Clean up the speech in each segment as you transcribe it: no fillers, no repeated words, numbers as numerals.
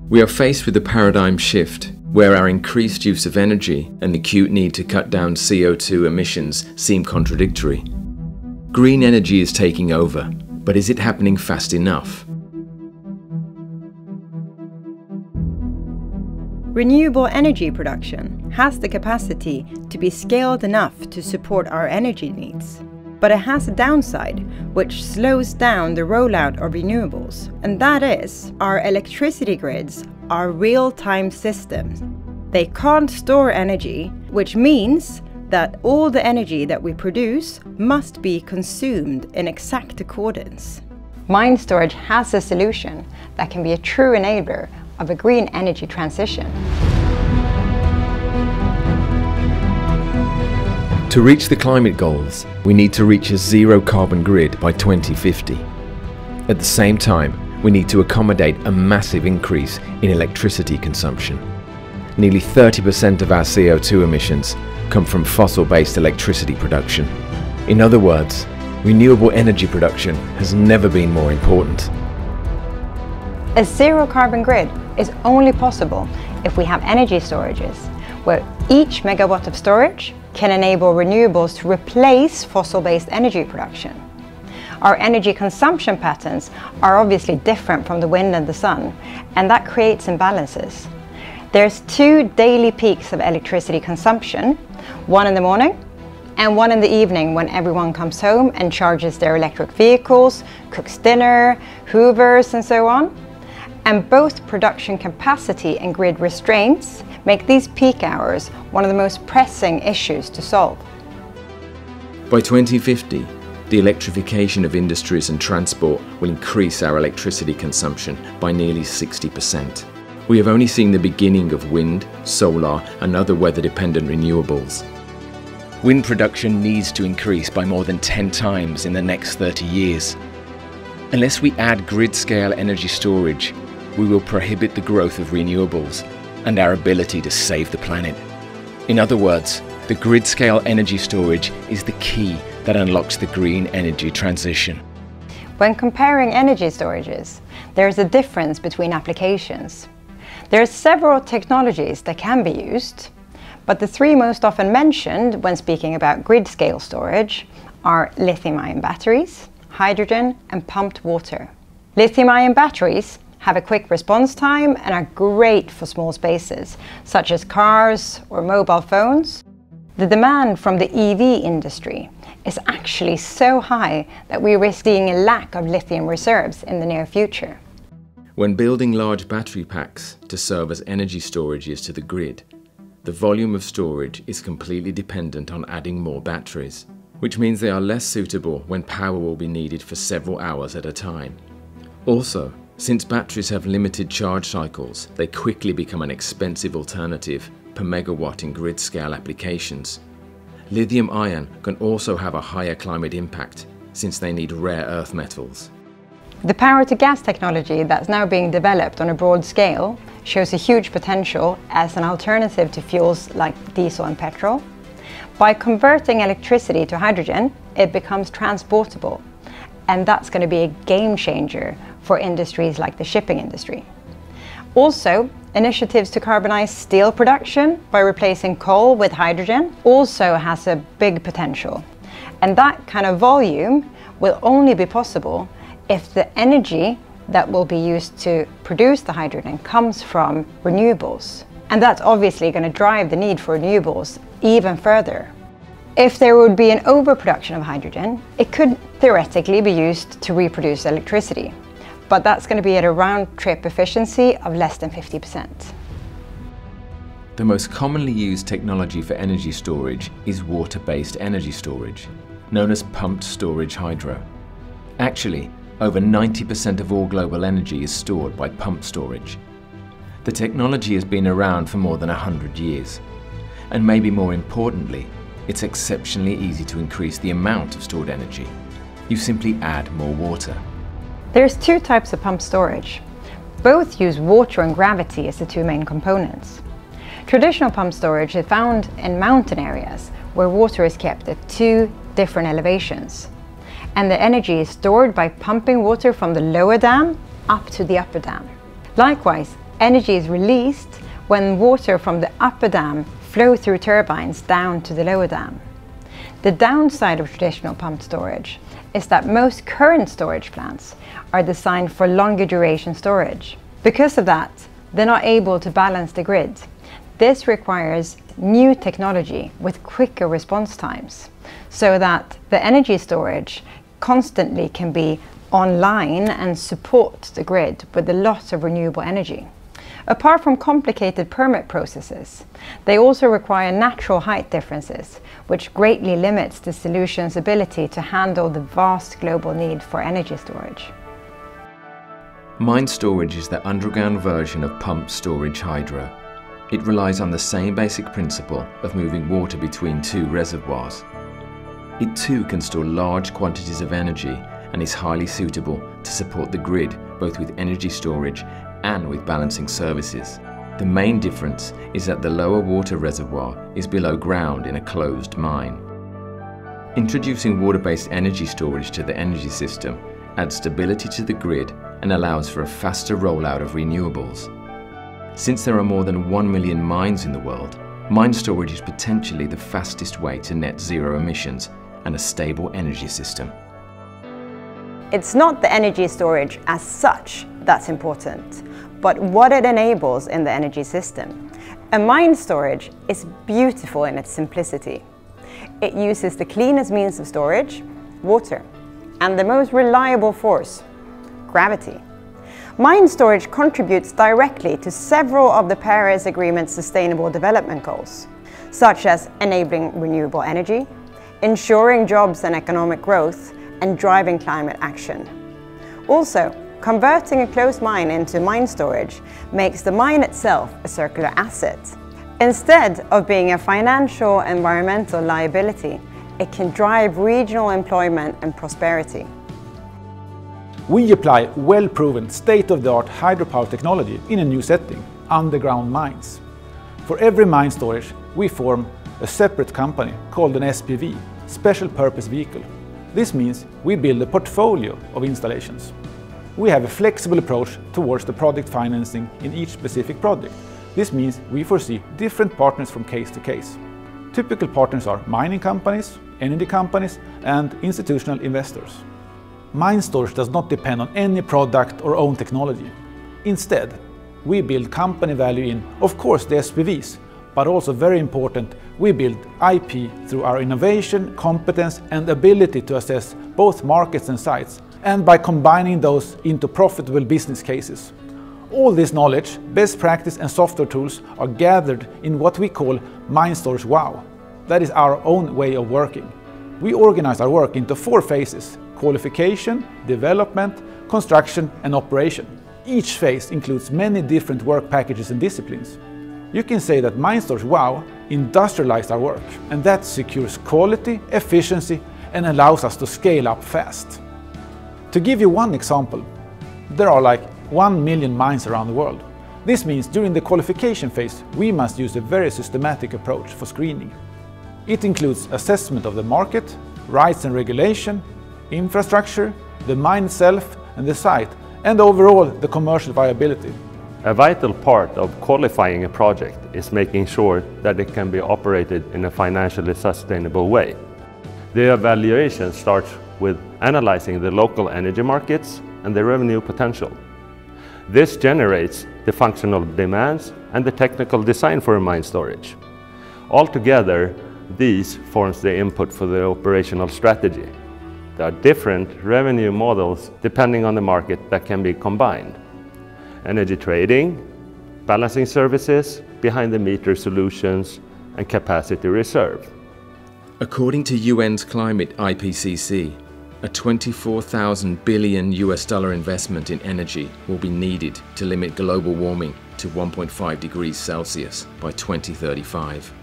We are faced with a paradigm shift where our increased use of energy and the acute need to cut down CO2 emissions seem contradictory. Green energy is taking over, but is it happening fast enough? Renewable energy production has the capacity to be scaled enough to support our energy needs. But it has a downside, which slows down the rollout of renewables. And that is, our electricity grids are real-time systems. They can't store energy, which means that all the energy that we produce must be consumed in exact accordance. Mine storage has a solution that can be a true enabler of a green energy transition. To reach the climate goals, we need to reach a zero carbon grid by 2050. At the same time, we need to accommodate a massive increase in electricity consumption. Nearly 30% of our CO2 emissions come from fossil-based electricity production. In other words, renewable energy production has never been more important. A zero carbon grid is only possible if we have energy storages, where each megawatt of storage can enable renewables to replace fossil-based energy production. Our energy consumption patterns are obviously different from the wind and the sun, and that creates imbalances. There's 2 daily peaks of electricity consumption, one in the morning and one in the evening when everyone comes home and charges their electric vehicles, cooks dinner, hoovers and so on. And both production capacity and grid restraints make these peak hours one of the most pressing issues to solve. By 2050, the electrification of industries and transport will increase our electricity consumption by nearly 60%. We have only seen the beginning of wind, solar and other weather-dependent renewables. Wind production needs to increase by more than 10 times in the next 30 years. Unless we add grid-scale energy storage, we will prohibit the growth of renewables and our ability to save the planet. In other words, the grid-scale energy storage is the key that unlocks the green energy transition. When comparing energy storages, there is a difference between applications. There are several technologies that can be used, but the 3 most often mentioned when speaking about grid-scale storage are lithium-ion batteries, hydrogen and pumped water. Lithium-ion batteries have a quick response time and are great for small spaces, such as cars or mobile phones. The demand from the EV industry is actually so high that we risk seeing a lack of lithium reserves in the near future. When building large battery packs to serve as energy storages to the grid, the volume of storage is completely dependent on adding more batteries, which means they are less suitable when power will be needed for several hours at a time. Also, since batteries have limited charge cycles, they quickly become an expensive alternative per megawatt in grid-scale applications. Lithium-ion can also have a higher climate impact since they need rare earth metals. The power-to-gas technology that's now being developed on a broad scale shows a huge potential as an alternative to fuels like diesel and petrol. By converting electricity to hydrogen, it becomes transportable, and that's going to be a game changer for industries like the shipping industry. Also, initiatives to carbonize steel production by replacing coal with hydrogen also has a big potential. And that kind of volume will only be possible if the energy that will be used to produce the hydrogen comes from renewables. And that's obviously going to drive the need for renewables even further. If there would be an overproduction of hydrogen, it could theoretically be used to reproduce electricity. But that's going to be at a round-trip efficiency of less than 50%. The most commonly used technology for energy storage is water-based energy storage, known as pumped storage hydro. Actually, over 90% of all global energy is stored by pumped storage. The technology has been around for more than 100 years. And maybe more importantly, it's exceptionally easy to increase the amount of stored energy. You simply add more water. There's 2 types of pumped storage. Both use water and gravity as the 2 main components. Traditional pumped storage is found in mountain areas where water is kept at 2 different elevations. And the energy is stored by pumping water from the lower dam up to the upper dam. Likewise, energy is released when water from the upper dam flows through turbines down to the lower dam. The downside of traditional pumped storage is that most current storage plants are designed for longer duration storage. Because of that, they're not able to balance the grid. This requires new technology with quicker response times, so that the energy storage constantly can be online and support the grid with a lot of renewable energy. Apart from complicated permit processes, they also require natural height differences, which greatly limits the solution's ability to handle the vast global need for energy storage. Mine storage is the underground version of pumped storage hydro. It relies on the same basic principle of moving water between two reservoirs. It too can store large quantities of energy and is highly suitable to support the grid both with energy storage and with balancing services. The main difference is that the lower water reservoir is below ground in a closed mine. Introducing water-based energy storage to the energy system adds stability to the grid and allows for a faster rollout of renewables. Since there are more than 1 million mines in the world, mine storage is potentially the fastest way to net zero emissions and a stable energy system. It's not the energy storage as such that's important, but what it enables in the energy system. A mine storage is beautiful in its simplicity. It uses the cleanest means of storage, water, and the most reliable force, gravity. Mine storage contributes directly to several of the Paris Agreement's Sustainable Development Goals, such as enabling renewable energy, ensuring jobs and economic growth, and driving climate action. Also, converting a closed mine into mine storage makes the mine itself a circular asset. Instead of being a financial environmental liability, it can drive regional employment and prosperity. We apply well-proven state-of-the-art hydropower technology in a new setting, underground mines. For every mine storage, we form a separate company called an SPV, Special Purpose Vehicle. This means we build a portfolio of installations. We have a flexible approach towards the project financing in each specific project. This means we foresee different partners from case to case. Typical partners are mining companies, energy companies, and institutional investors. Mine storage does not depend on any product or own technology. Instead, we build company value in, of course, the SPVs, but also very important, we build IP through our innovation, competence, and ability to assess both markets and sites, and by combining those into profitable business cases. All this knowledge, best practice and software tools are gathered in what we call Mine Storage Wow. That is our own way of working. We organize our work into 4 phases: qualification, development, construction, and operation. Each phase includes many different work packages and disciplines. You can say that Mine Storage Wow industrialized our work, and that secures quality, efficiency, and allows us to scale up fast. To give you one example, there are like 1 million mines around the world. This means during the qualification phase, we must use a very systematic approach for screening. It includes assessment of the market, rights and regulation, infrastructure, the mine itself and the site, and overall the commercial viability. A vital part of qualifying a project is making sure that it can be operated in a financially sustainable way. The evaluation starts with analyzing the local energy markets and the revenue potential. This generates the functional demands and the technical design for mine storage. Altogether, these forms the input for the operational strategy. There are different revenue models depending on the market that can be combined. Energy trading, balancing services, behind-the-meter solutions, and capacity reserve. According to UN's climate IPCC, a $24,000 billion investment in energy will be needed to limit global warming to 1.5 degrees Celsius by 2035.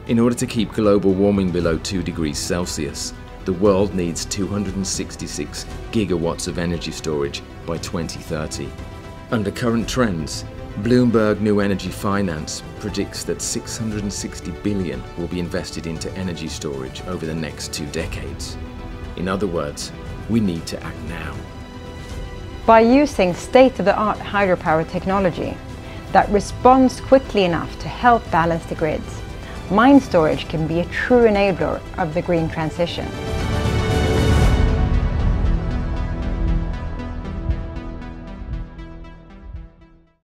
In order to keep global warming below 2 degrees Celsius, the world needs 266 gigawatts of energy storage by 2030. Under current trends, Bloomberg New Energy Finance predicts that $660 billion will be invested into energy storage over the next 2 decades. In other words, we need to act now. By using state-of-the-art hydropower technology that responds quickly enough to help balance the grids, mine storage can be a true enabler of the green transition.